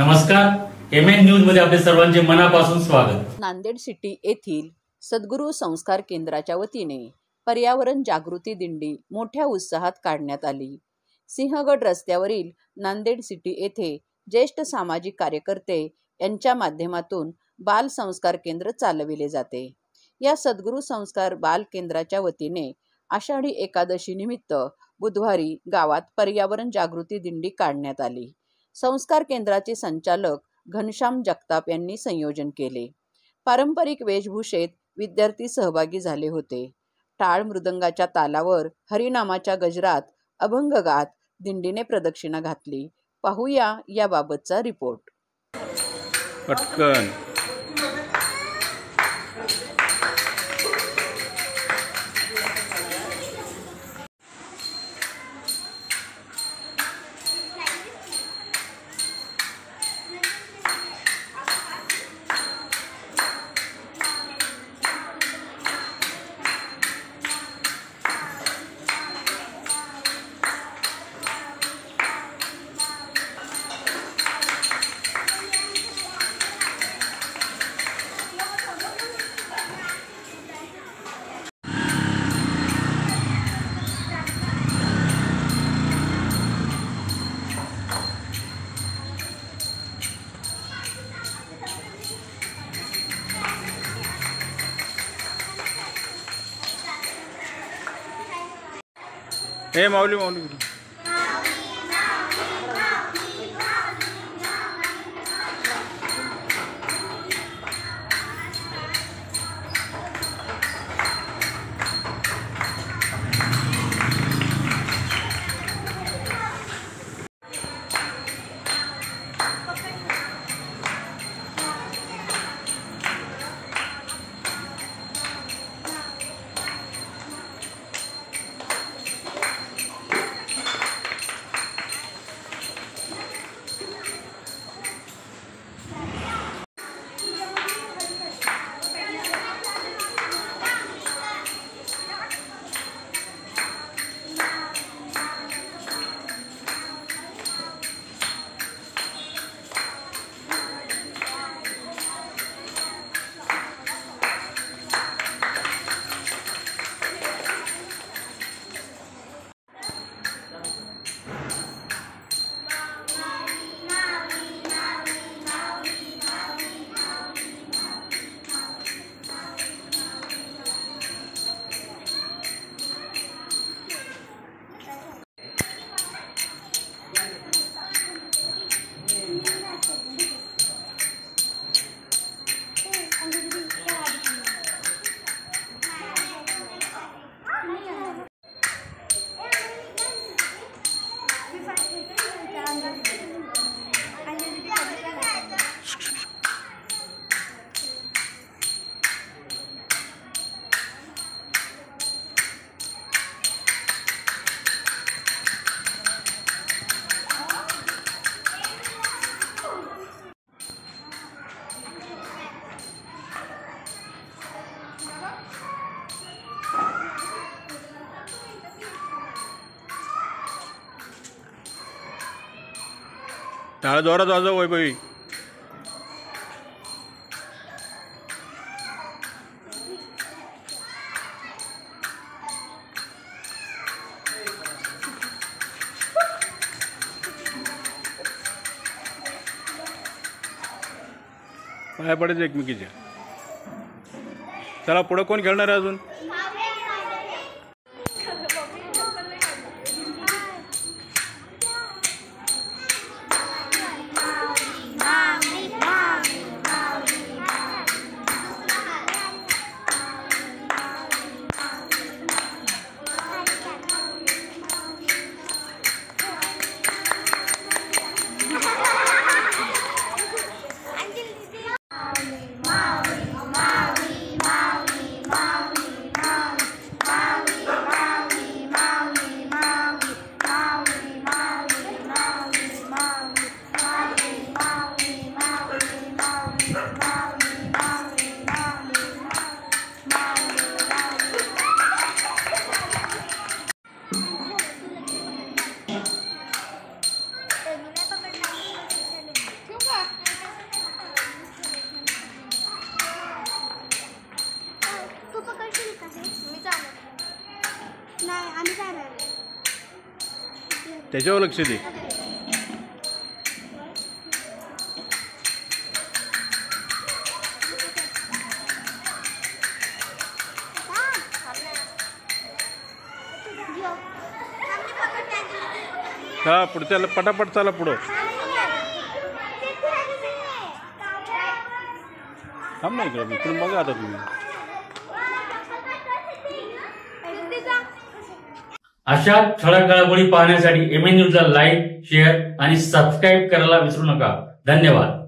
नमस्कार, MN news मध्ये आपले सर्वांचे मनापासून स्वागत। नांदेड सिटी येथील सद्गुरू संस्कार केंद्राच्या वतीने पर्यावरण जागृती दिंडी मोठ्या उत्साहात काढण्यात आली। सिंहगड रस्त्यावरील नांदेड सिटी येथे ज्येष्ठ सामाजिक कार्यकर्ते यांच्या माध्यमातून बाल संस्कार केंद्र चालविले जाते। या सद्गुरू संस्कार बाल केंद्राच्या वतीने आषाढी एकादशी निमित्त बुधवारी गावात पर्यावरण जागृती दिंडी काढण्यात आली। संस्कार केंद्राचे संचालक घनश्याम जगताप यांनी संयोजन केले। पारंपरिक वेशभूषेत विद्यार्थी सहभागी झाले होते। टाळ मृदंगाच्या तालावर हरिनामाच्या गजरात अभंग गात दिंडीने प्रदक्षिणा घातली। पाहूया याबाबतचा रिपोर्ट। पटकन हे माऊली माऊली टाळ जोरात वाजव वैभवी। पाया पडायचं एकमेकीच्या। चला पुढे कोण खेळणार आहे अजून? त्याच्यावर लक्ष दे. हा पुढच्याला पटापट चला पुढं. थांब ना इकडे इकडून बघा आता तुम्ही. अशा ठळक घडामोडी पाहण्यासाठी एमएन न्यूजला लाईक, शेअर आणि सबस्क्राईब करायला विसरू नका. धन्यवाद.